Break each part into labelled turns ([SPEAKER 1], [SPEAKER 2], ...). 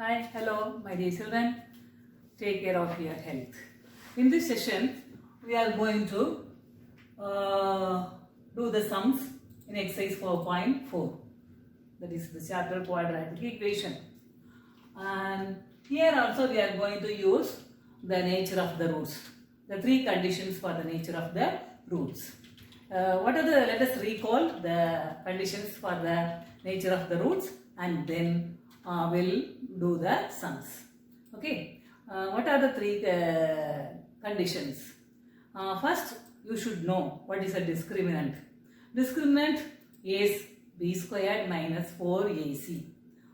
[SPEAKER 1] Hi, hello, my dear children. Take care of your health. In this session, we are going to do the sums in exercise 4.4. That is the chapter quadratic equation. And here also we are going to use the nature of the roots. The three conditions for the nature of the roots. Let us recall the conditions for the nature of the roots and then we'll do the sums. Okay. What are the three conditions? First, you should know what is a discriminant. Discriminant is b squared minus 4ac.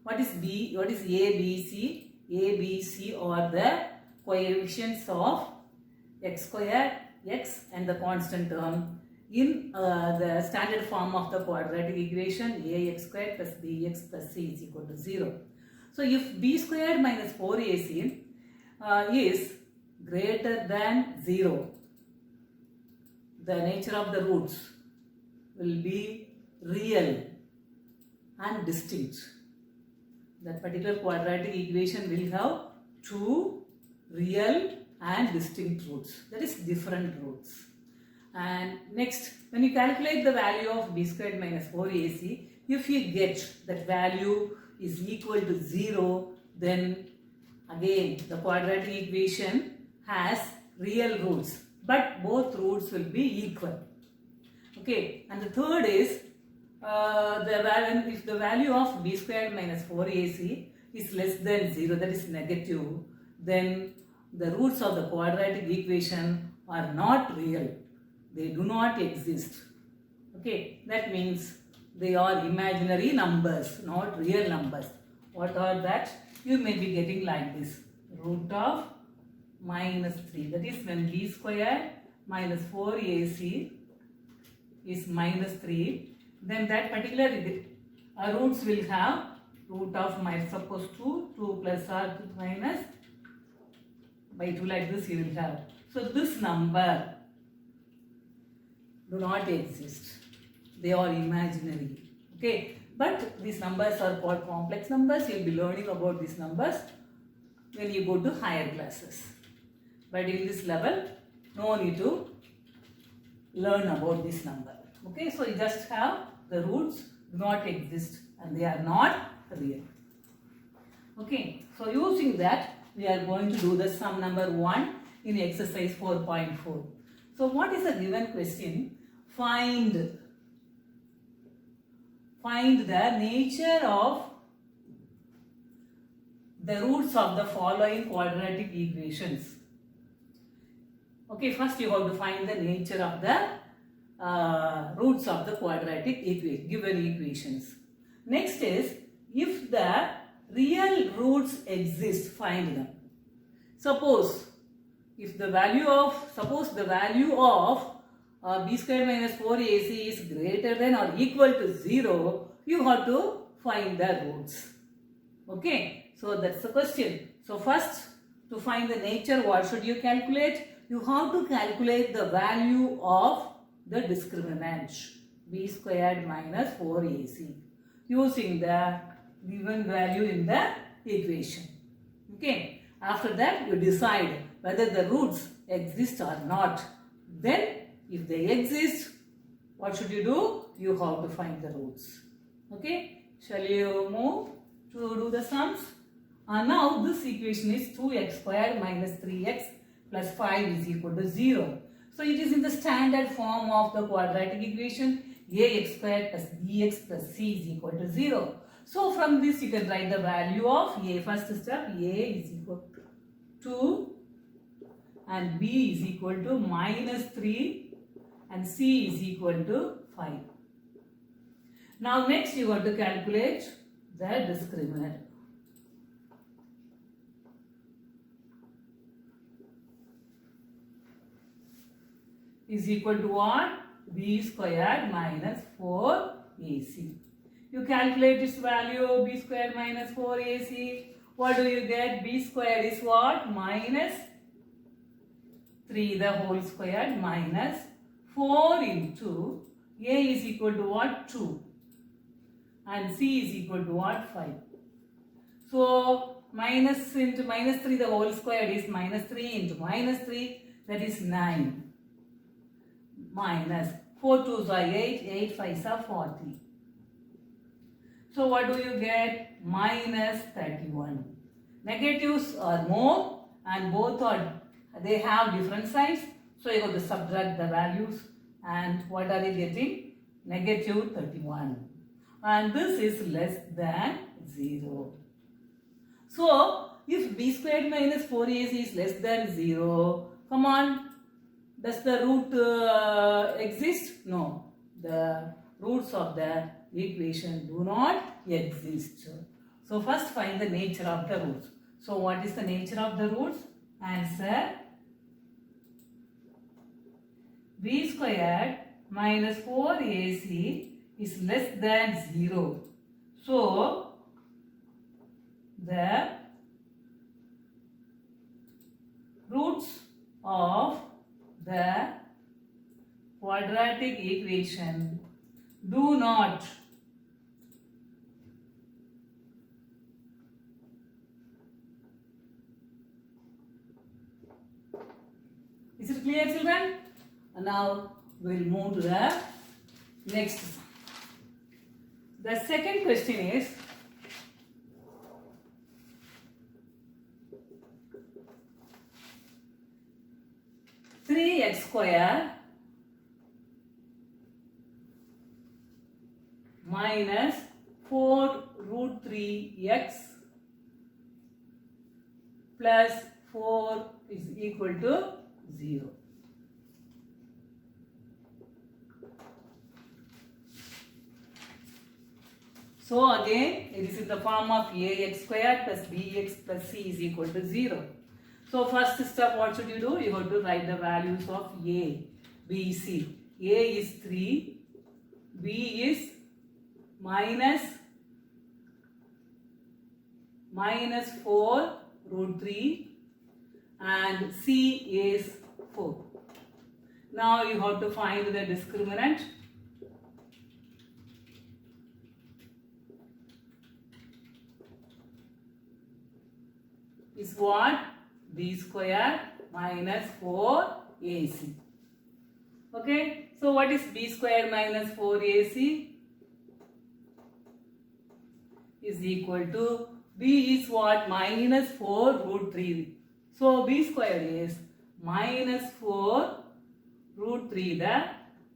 [SPEAKER 1] What is b? What is a, b, c? A, b, c are the coefficients of x squared, x and the constant term in the standard form of the quadratic equation ax squared plus bx plus c is equal to 0. So if b squared minus 4ac is greater than 0, the nature of the roots will be real and distinct. That particular quadratic equation will have two real and distinct roots, that is different roots. And next, when you calculate the value of b squared minus 4ac, if you get that value is equal to 0, then again the quadratic equation has real roots, but both roots will be equal. Okay, and the third is if the value of b squared minus 4ac is less than 0, that is negative, then the roots of the quadratic equation are not real. They do not exist. Okay, that means they are imaginary numbers, not real numbers. What are that? You may be getting like this. Root of minus 3. That is when b squared minus 4ac is minus 3. Then that particular roots will have root of suppose 2 plus or minus by 2, like this you will have. So this number do not exist. They are imaginary. Okay. But these numbers are called complex numbers. You will be learning about these numbers when you go to higher classes. But in this level, no need to learn about this number. Okay. So you just have the roots do not exist and they are not real. Okay. So using that, we are going to do the sum number 1 in exercise 4.4. So what is the given question? Find the nature of the roots of the following quadratic equations. Okay, first you have to find the nature of the roots of the quadratic given equations. Next is, if the real roots exist, find them. Suppose the value of b squared minus 4ac is greater than or equal to 0, you have to find the roots. Okay, so that's the question. So first, to find the nature, what should you calculate? You have to calculate the value of the discriminant b squared minus 4ac using the given value in the equation. Okay, after that you decide whether the roots exist or not. Then if they exist, what should you do? You have to find the roots. Okay, shall you move to do the sums? Now this equation is 2x squared minus 3x plus 5 is equal to 0. So it is in the standard form of the quadratic equation ax squared plus bx plus c is equal to 0. So from this you can write the value of a. First step, a is equal to 2 and b is equal to minus 3 and c is equal to 5. Now next you have to calculate the discriminant. Is equal to what? B squared minus 4ac. You calculate its value, b squared minus 4ac. What do you get? B squared is what? Minus 3 the whole squared minus 4 into a is equal to what? 2 and c is equal to what? 5. So minus into minus 3, the whole square is minus 3 into minus 3, that is 9. Minus 4 2s are 8, 8 5s are 40. So what do you get? Minus 31. Negatives are more and both are, they have different signs. So you have to subtract the values, and what are you getting? Negative 31. And this is less than 0. So if b squared minus 4ac is less than 0, come on, does the root exist? No. The roots of the equation do not exist. So first find the nature of the roots. So what is the nature of the roots? Answer: b squared minus 4ac is less than 0. So the roots of the quadratic equation do not Is it clear, children? Now we will move to the next sum. The second question is, x square minus 4 root 3x plus 4 is equal to 0. So again, it is in the form of ax square plus bx plus c is equal to 0. So first step, what should you do? You have to write the values of a, b, c. A is 3, b is minus 4 root 3 and c is 4. Now you have to find the discriminant. Is what? B square minus 4ac. Okay, so what is b square minus 4ac? Is equal to, b is what? Minus 4 root 3. So b square is minus 4 root 3 the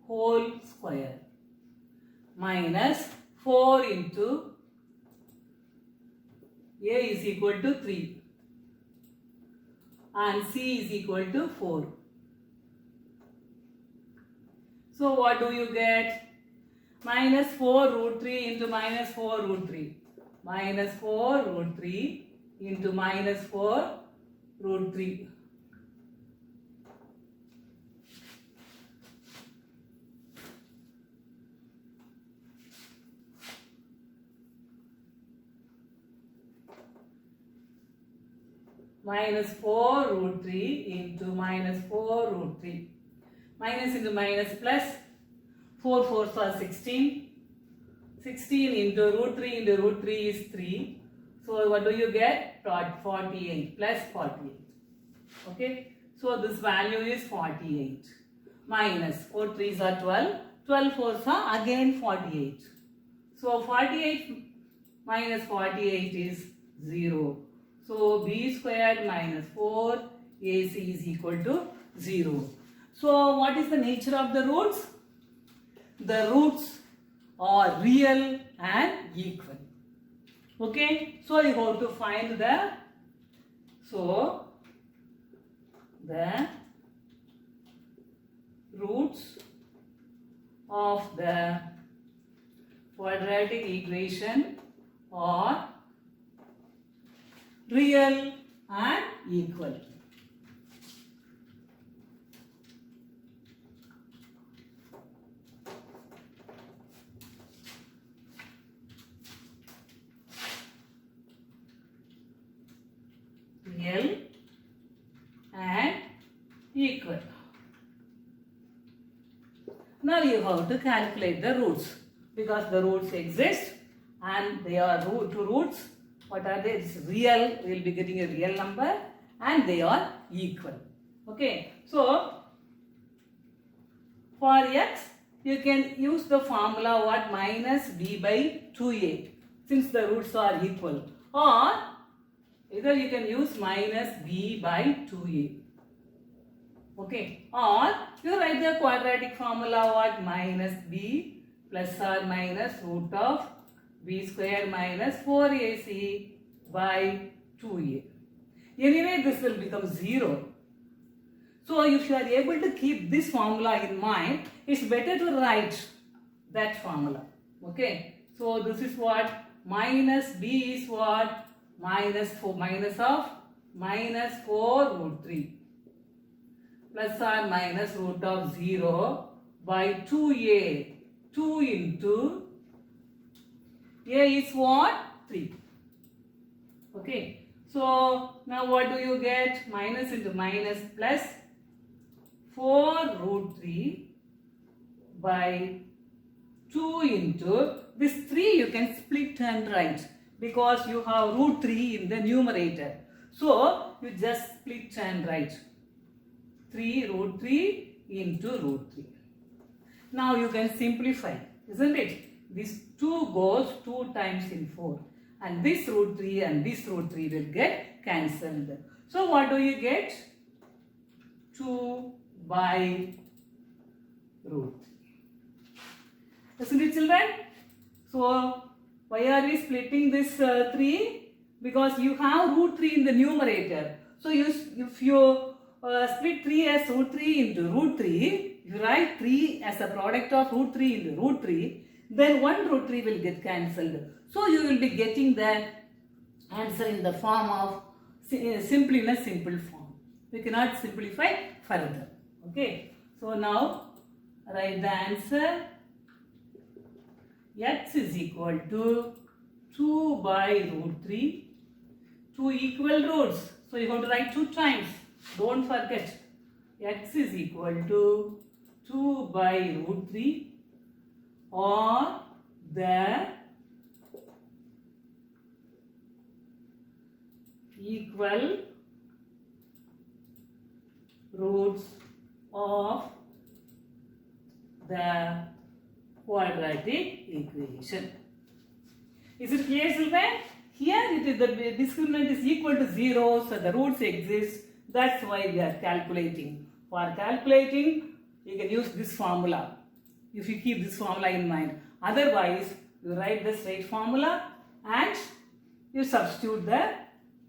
[SPEAKER 1] whole square minus 4 into a is equal to 3 and c is equal to 4. So what do you get? Minus 4 root 3 into minus 4 root 3. Minus 4 root 3 into minus 4 root 3. Minus 4 root 3 into minus 4 root 3. Minus into minus plus. 4 4s are 16. 16 into root 3 into root 3 is 3. So what do you get? 48 plus 48. Okay. So this value is 48. Minus 4 3s are 12. 12 4s are again 48. So 48 minus 48 is 0. So b squared minus 4 ac is equal to 0. So what is the nature of the roots? The roots are real and equal. Okay, so you have to find the roots of the quadratic equation are real and equal. Real and equal. Now you have to calculate the roots because the roots exist and they are two roots What are they? It's real. We will be getting a real number and they are equal. Okay. So, for x, you can use the formula what? Minus b by 2a, since the roots are equal. Or either you can use minus b by 2a. Okay. Or you write the quadratic formula what? Minus b plus or minus root of b square minus 4ac by 2a. Anyway, this will become 0. So, if you are able to keep this formula in mind, it's better to write that formula. Okay. So, this is what? Minus b is what? Minus 4, minus of minus 4 root 3 plus or minus root of 0 by 2a. 2 into a is what? 3. Okay. So, now what do you get? Minus into minus plus 4 root 3 by 2 into this 3 you can split and write because you have root 3 in the numerator. So, you just split and write 3 root 3 into root 3. Now, you can simplify, isn't it? This 2 goes 2 times in 4 and this root 3 and this root 3 will get cancelled. So, what do you get? 2 by root 3. Isn't it, children? So, why are we splitting this 3? Because you have root 3 in the numerator. So, if you split 3 as root 3 into root 3, you write 3 as a product of root 3 into root 3, then 1 root 3 will get cancelled. So, you will be getting the answer in the form of simply in a simple form. We cannot simplify further. Okay. So, now write the answer. X is equal to 2 by root 3. 2 equal roots. So, you have to write 2 times. Don't forget. X is equal to 2 by root 3 or the equal roots of the quadratic equation. Is it clear, children? Here it is the discriminant is equal to 0, so the roots exist. That's why we are calculating. For calculating, you can use this formula. If you keep this formula in mind. Otherwise, you write the straight formula and you substitute the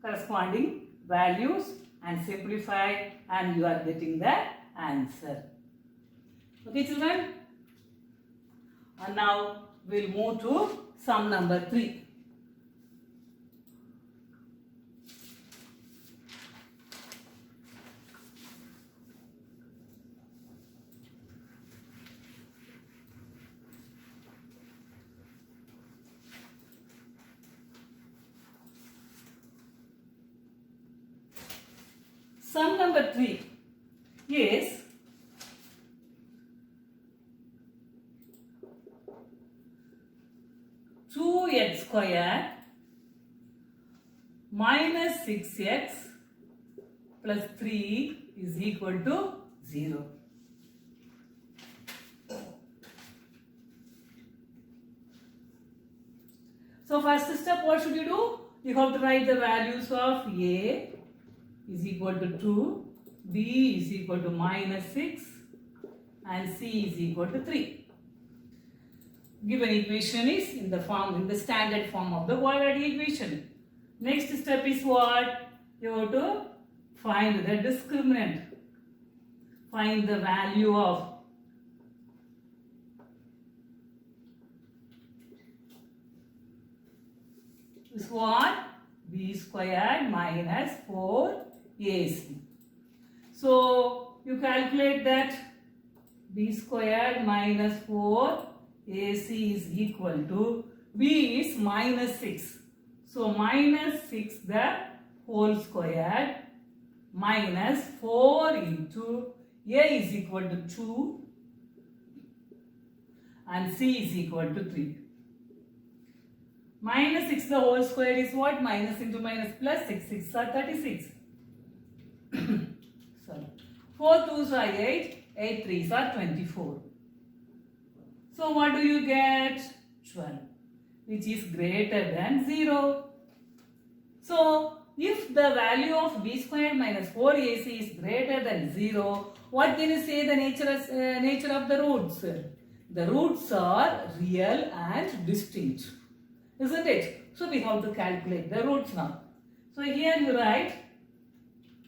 [SPEAKER 1] corresponding values and simplify and you are getting the answer. Okay, children? And now we'll move to sum number 3. Sum number 3 is 2x square minus 6x plus 3 is equal to 0. So, first step, what should you do? You have to write the values of A is equal to 2, B is equal to minus 6 and C is equal to 3. Given equation is in the standard form of the quadratic equation. Next step is what? You have to find the discriminant. Find the value of is what? B squared minus 4AC. So, you calculate that B squared minus 4AC is equal to B is minus 6. So, minus 6 the whole squared minus 4 into A is equal to 2 and C is equal to 3. Minus 6 the whole square is what? Minus into minus plus 6. 6 are 36. Sorry. 4 2s are 8. 8 3s are 24. So what do you get? 12, which is greater than 0. So if the value of b squared minus 4ac is greater than 0, what can you say the nature of the roots? The roots are real and distinct, isn't it? So we have to calculate the roots now. So here you write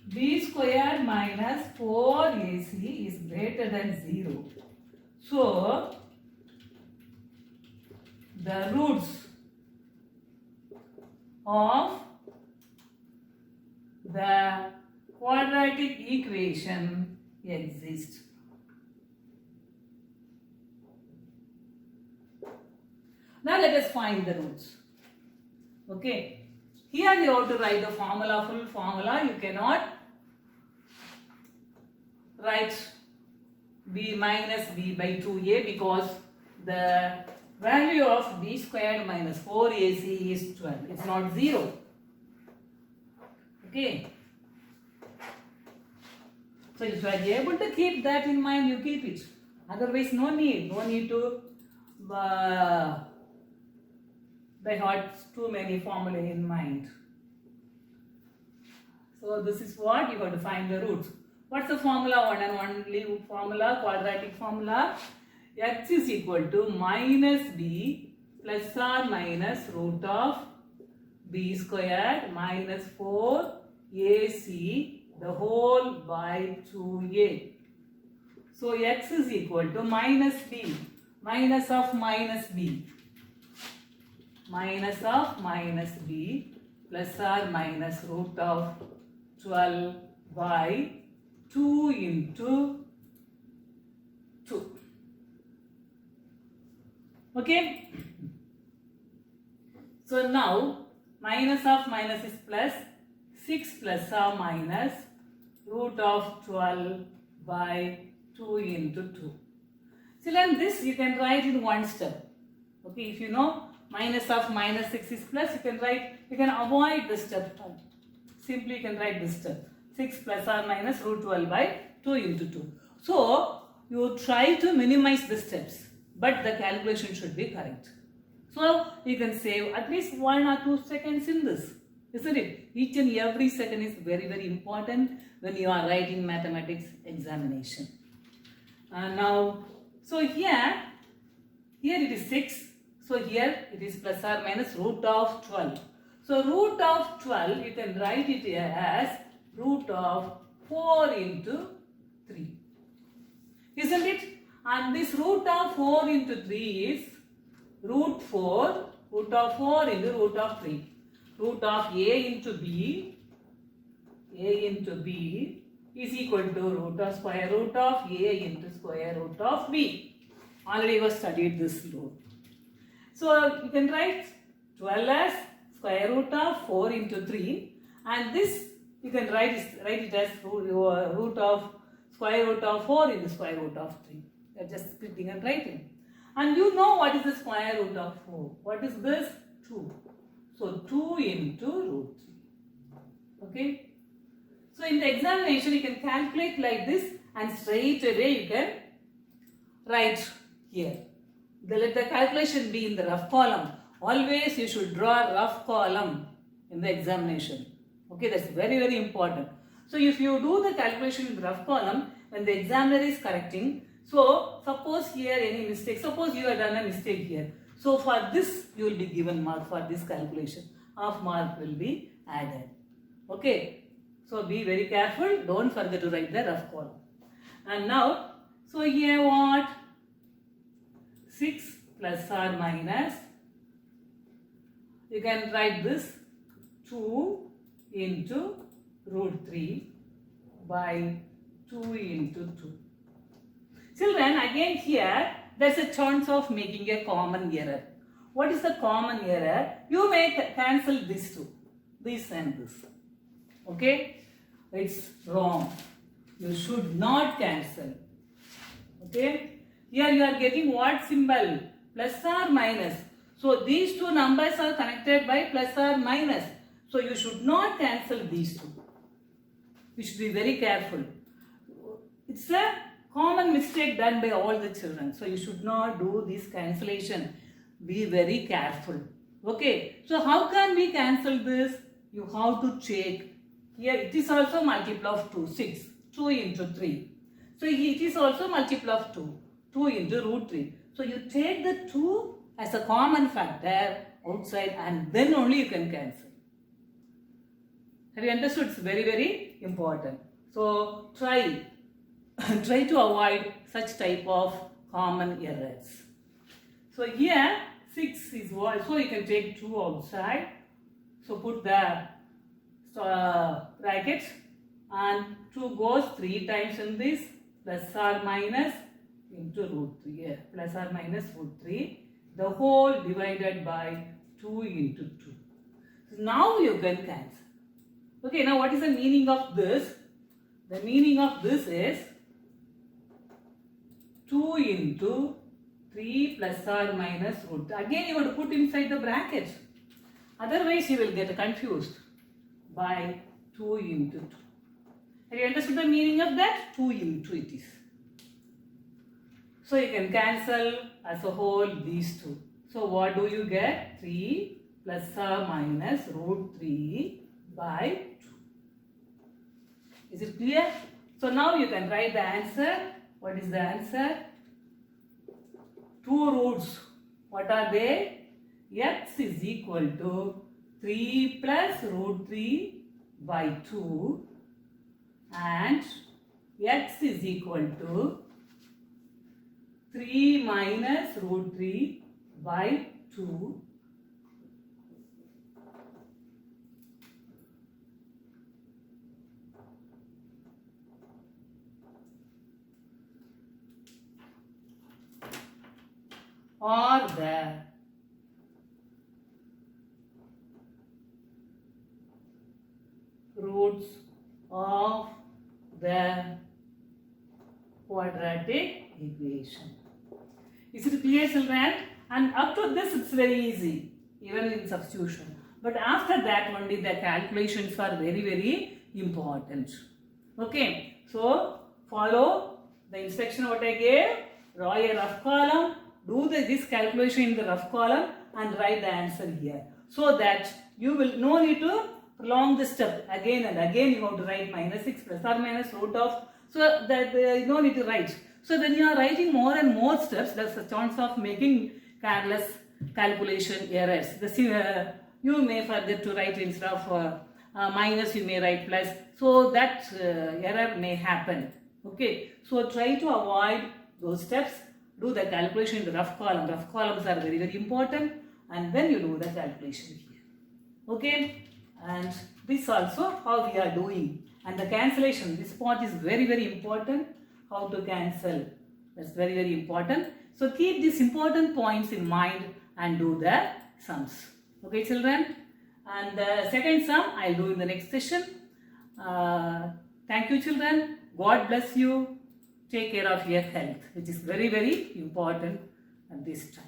[SPEAKER 1] b squared minus 4ac is greater than 0. So the roots of the quadratic equation exist. Now let us find the roots. Okay. Here you have to write the formula, full formula. You cannot write b minus b by 2a because the value of b squared minus 4ac is 12. It's not 0. Okay. So if you are able to keep that in mind, you keep it. Otherwise, no need to by heart too many formulae in mind. So this is what you have to find the roots. What's the formula? One and only formula, quadratic formula. X is equal to minus b plus or minus root of b squared minus 4ac the whole by 2a. So x is equal to minus b, minus of minus b, minus of minus b plus or minus root of 12 by 2 into 2. Okay. So now minus of minus is plus, 6 plus or minus root of 12 by 2 into 2. Children, this you can write in one step. Okay, if you know minus of minus 6 is plus, you can avoid this step. Simply you can write this step. 6 plus or minus root 12 by 2 into 2. So you try to minimize the steps, but the calculation should be correct. So you can save at least 1 or 2 seconds in this, isn't it? Each and every second is very, very important when you are writing mathematics examination. Now, so here it is 6. So here it is plus or minus root of 12. So root of 12, you can write it here as root of 4 into 3. Isn't it? And this root of 4 into 3 is root 4, root of 4 into root of 3. Root of a into b is equal to root of square root of a into square root of b. Already you have studied this rule. So you can write 12 as square root of 4 into 3, and this you can write it as root of square root of 4 into square root of 3. You are just splitting and writing. And you know what is the square root of 4. What is this? 2. So 2 into root 3. Okay. So in the examination you can calculate like this and straight away you can write here. Let the calculation be in the rough column. Always you should draw a rough column in the examination. Okay, that's very, very important. So if you do the calculation in the rough column, when the examiner is correcting, so suppose here any mistake, suppose you have done a mistake here. So for this you will be given mark for this calculation. Half mark will be added. Okay, so be very careful. Don't forget to write the rough column. And now, so here what? 6 plus or minus, you can write this 2 into root 3 by 2 into 2. Children, again here there is a chance of making a common error. What is the common error? You may cancel these two, this and this. Okay? It's wrong. You should not cancel. Okay? Here you are getting what symbol? Plus or minus. So these two numbers are connected by plus or minus. So you should not cancel these two. You should be very careful. It's a common mistake done by all the children. So you should not do this cancellation. Be very careful. Okay. So how can we cancel this? You have to check. Here it is also multiple of 2. 6. 2 into 3. So it is also multiple of 2. 2 into root 3. So you take the 2 as a common factor outside and then only you can cancel. Have you understood? It's very, very important. So try to avoid such type of common errors. So here 6 is what, so you can take 2 outside. So put the bracket and 2 goes 3 times in this, plus or minus into root 3 here, plus or minus root 3, the whole divided by 2 into 2. So now you can cancel. Okay, now what is the meaning of this? The meaning of this is 2 into 3 plus or minus root. Again you have to put inside the bracket. Otherwise you will get confused by 2 into 2. Have you understood the meaning of that? 2 into it is. So you can cancel as a whole these two. So what do you get? 3 plus or minus root 3 by 2. Is it clear? So now you can write the answer. What is the answer? 2 roots. What are they? X is equal to 3 plus root 3 by 2 and x is equal to 3 minus root 3 by 2 . Or the roots of the quadratic equation. Is it clear, children? And up to this it's very easy, even in substitution. But after that only the calculations are very, very important. Okay, so follow the instruction what I gave, draw a rough column, do this calculation in the rough column and write the answer here. So that you will no need to prolong the step again and again. You have to write minus 6 plus or minus root of, so that you no need to write. So when you are writing more and more steps, there's a chance of making careless calculation errors. You may forget to write instead of minus, you may write plus. So that error may happen. Okay. So try to avoid those steps. Do the calculation in the rough column. Rough columns are very, very important. And then you do the calculation here. Okay. And this also how we are doing. And the cancellation, this part is very, very important. How to cancel. That's very, very important. So keep these important points in mind and do the sums. Okay, children? And the second sum I'll do in the next session. Thank you, children. God bless you. Take care of your health, which is very, very important at this time.